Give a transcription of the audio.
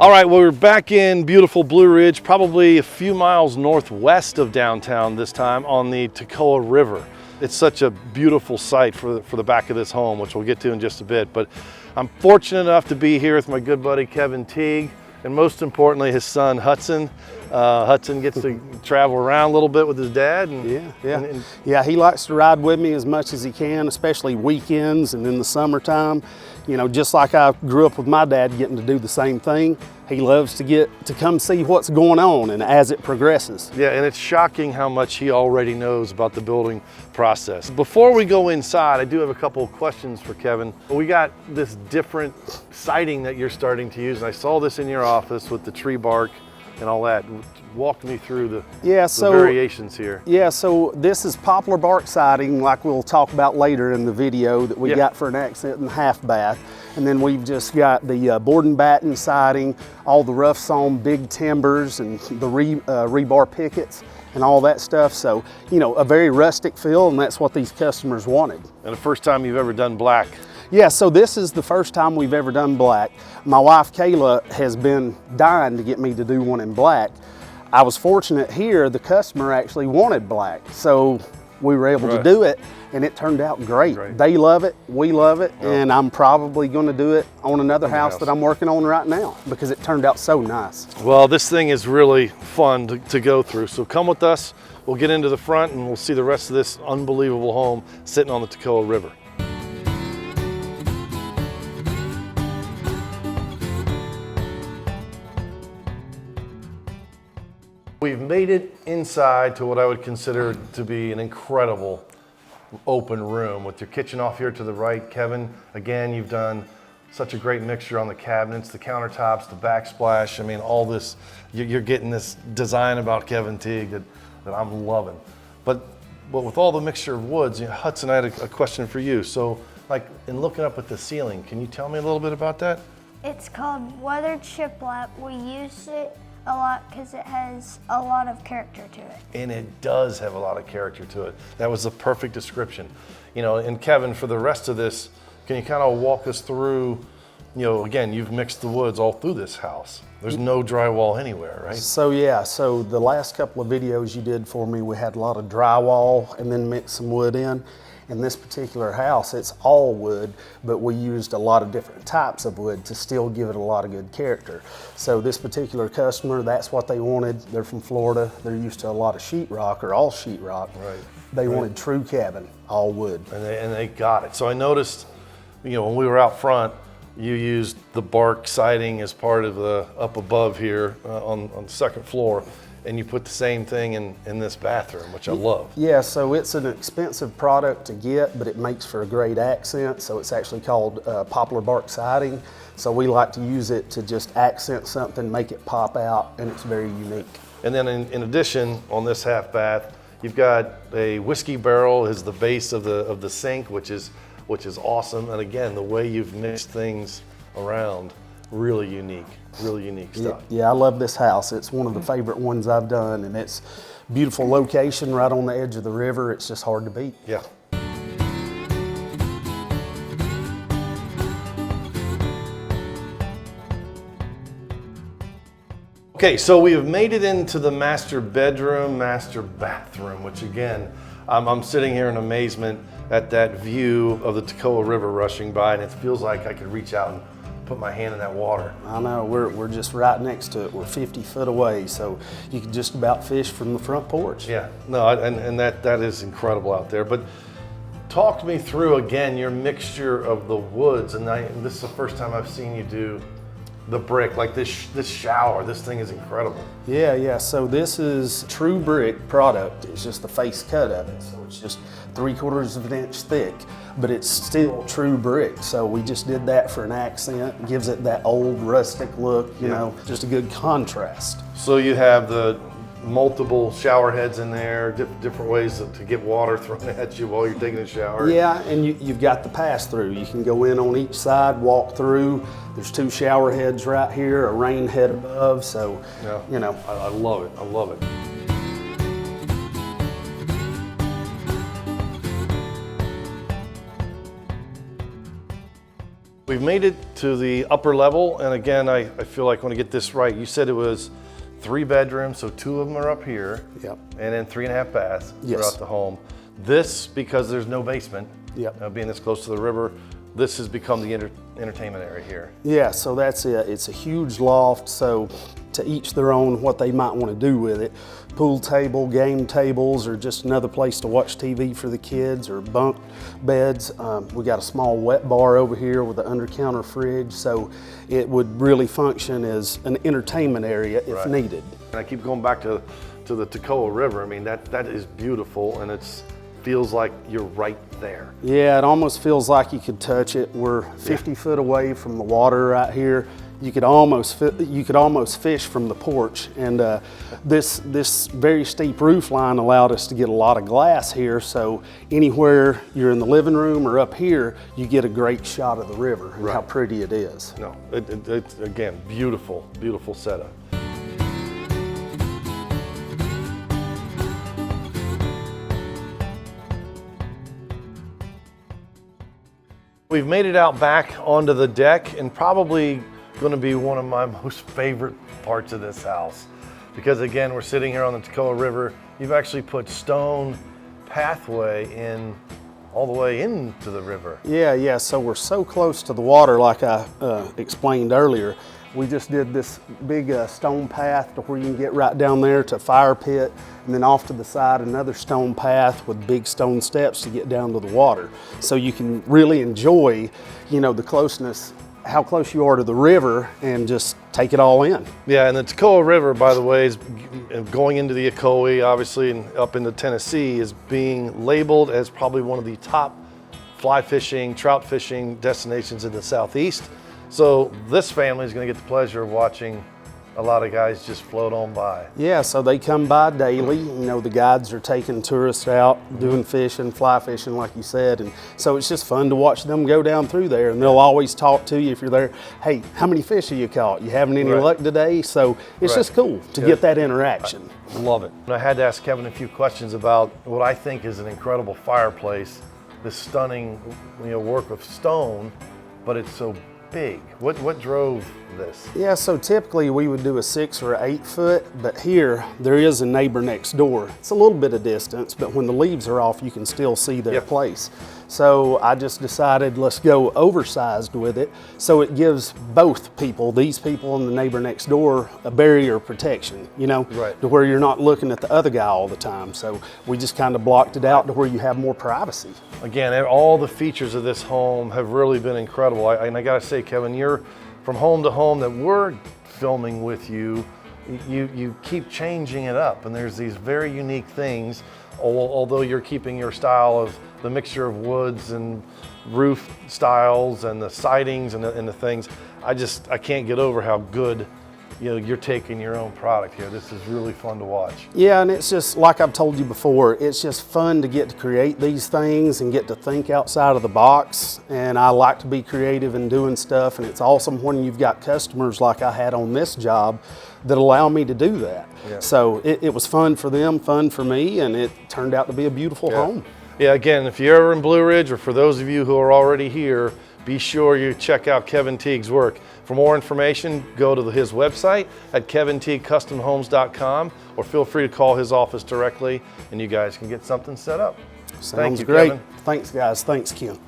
All right, well, we're back in beautiful Blue Ridge, probably a few miles northwest of downtown this time on the Toccoa River. It's such a beautiful sight for the back of this home, which we'll get to in just a bit. But I'm fortunate enough to be here with my good buddy Kevin Teague, and most importantly, his son Hudson. Hudson gets to travel around a little bit with his dad. And, yeah, he likes to ride with me as much as he can, especially weekends and in the summertime. You know, just like I grew up with my dad getting to do the same thing, he loves to get to come see what's going on and as it progresses. Yeah, and it's shocking how much he already knows about the building process. Before we go inside, I do have a couple of questions for Kevin. We got this different siding that you're starting to use, and I saw this in your office with the tree bark and all that. Walk me through the variations here. Yeah, so this is poplar bark siding, like we'll talk about later in the video, that we got for an accent and half bath. And then we've just got the board and batten siding, all the rough sawn big timbers and the rebar pickets and all that stuff. So, you know, a very rustic feel, and that's what these customers wanted. And the first time you've ever done black? Yeah, so this is the first time we've ever done black. My wife Kayla has been dying to get me to do one in black. I was fortunate here, the customer actually wanted black, so we were able to do it, and it turned out great. They love it, we love it, and I'm probably going to do it on another house that I'm working on right now because it turned out so nice. Well, this thing is really fun to go through, so come with us. We'll get into the front and we'll see the rest of this unbelievable home sitting on the Toccoa River. We've made it inside to what I would consider to be an incredible open room with your kitchen off here to the right. Kevin, again, you've done such a great mixture on the cabinets, the countertops, the backsplash. I mean, all this, you're getting this design about Kevin Teague that I'm loving. But with all the mixture of woods, you know, Hudson, I had a question for you. So, like, in looking up at the ceiling, can you tell me a little bit about that? It's called weathered shiplap. We use it a lot because it has a lot of character to it. And it does have a lot of character to it. That was the perfect description. You know, and Kevin, for the rest of this, can you kind of walk us through, you know, again, you've mixed the woods all through this house. There's no drywall anywhere, right? So yeah, so the last couple of videos you did for me, we had a lot of drywall and then mixed some wood in. In this particular house, it's all wood, but we used a lot of different types of wood to still give it a lot of good character. So this particular customer, that's what they wanted. They're from Florida. They're used to a lot of sheetrock or all sheetrock. Right. They wanted true cabin, all wood. And they got it. So I noticed, you know, when we were out front, you used the bark siding as part of the up above here on the second floor. And you put the same thing in this bathroom, which I love. Yeah, so it's an expensive product to get, but it makes for a great accent. So it's actually called poplar bark siding. So we like to use it to just accent something, make it pop out, and it's very unique. And then in addition, on this half bath, you've got a whiskey barrel as the base of the sink, which is awesome. And again, the way you've mixed things around, really unique stuff. Yeah, I love this house. It's one of the favorite ones I've done, and it's beautiful location right on the edge of the river. It's just hard to beat. Yeah. Okay, so we have made it into the master bedroom, master bathroom, which again, I'm sitting here in amazement at that view of the Toccoa River rushing by, and it feels like I could reach out and put my hand in that water. I know, we're just right next to it. We're 50 foot away, so you can just about fish from the front porch. Yeah, no, and that is incredible out there. But talk me through, again, your mixture of the woods, and this is the first time I've seen you do the brick, like this shower. This thing is incredible. Yeah, so this is true brick product. It's just the face cut of it, so it's just 3/4 of an inch thick, but it's still true brick. So we just did that for an accent. Gives it that old rustic look, you know, just a good contrast. So you have the multiple shower heads in there, different ways to get water thrown at you while you're taking a shower. Yeah, and you've got the pass through. You can go in on each side, walk through. There's 2 shower heads right here, a rain head above, so, you know. I love it, I love it. We've made it to the upper level, and again, I feel like I want to get this right. You said it was 3 bedrooms, so 2 of them are up here. Yep. And then 3.5 baths Yes. throughout the home. This, because there's no basement, Yep. being this close to the river, this has become the entertainment area here. Yeah, so that's it. It's a huge loft, so to each their own what they might want to do with it. Pool table, game tables, or just another place to watch TV for the kids, or bunk beds. We got a small wet bar over here with an under-counter fridge, so it would really function as an entertainment area if Right. needed. And I keep going back to the Toccoa River. I mean, that is beautiful, and feels like you're right there. Yeah, it almost feels like you could touch it. We're 50 foot away from the water right here. You could almost fish from the porch, and this very steep roof line allowed us to get a lot of glass here. So anywhere you're in the living room or up here, you get a great shot of the river and how pretty it is. No, it's again beautiful, beautiful setup. We've made it out back onto the deck, and probably going to be one of my most favorite parts of this house, because again, we're sitting here on the Toccoa River. You've actually put stone pathway in all the way into the river. Yeah, so we're so close to the water, like I explained earlier. We just did this big stone path to where you can get right down there to fire pit, and then off to the side another stone path with big stone steps to get down to the water. So you can really enjoy, the closeness, how close you are to the river, and just take it all in. Yeah, and the Toccoa River, by the way, is going into the Ocoee, obviously, and up into Tennessee, is being labeled as probably one of the top fly fishing, trout fishing destinations in the Southeast. So this family is going to get the pleasure of watching a lot of guys just float on by. Yeah, so they come by daily. The guides are taking tourists out, doing fishing, fly fishing, like you said. And so it's just fun to watch them go down through there. And they'll always talk to you if you're there. Hey, how many fish have you caught? You having any luck today? So it's just cool to get that interaction. I love it. I had to ask Kevin a few questions about what I think is an incredible fireplace. This stunning, work of stone, but it's so big. What drove this? Yeah, so typically we would do a 6 or 8 foot, but here there is a neighbor next door. It's a little bit of distance, but when the leaves are off, you can still see their place. So I just decided let's go oversized with it, so it gives both people, these people and the neighbor next door, a barrier of protection, to where you're not looking at the other guy all the time. So we just kind of blocked it out to where you have more privacy. Again, all the features of this home have really been incredible. And I gotta say, Kevin, you're from home to home that we're filming with you, you keep changing it up, and there's these very unique things, although you're keeping your style of the mixture of woods and roof styles and the sidings and the things. I can't get over how good you're taking your own product here. This is really fun to watch. Yeah, and it's just like I've told you before, it's just fun to get to create these things and get to think outside of the box. And I like to be creative and doing stuff, and it's awesome when you've got customers like I had on this job that allow me to do that. Yeah. So it was fun for them, fun for me, and it turned out to be a beautiful home. Yeah, again, if you're ever in Blue Ridge, or for those of you who are already here, be sure you check out Kevin Teague's work. For more information, go to his website at kevinteaguecustomhomes.com, or feel free to call his office directly, and you guys can get something set up. Sounds Thank you, great. Kevin. Thanks, guys. Thanks, Ken.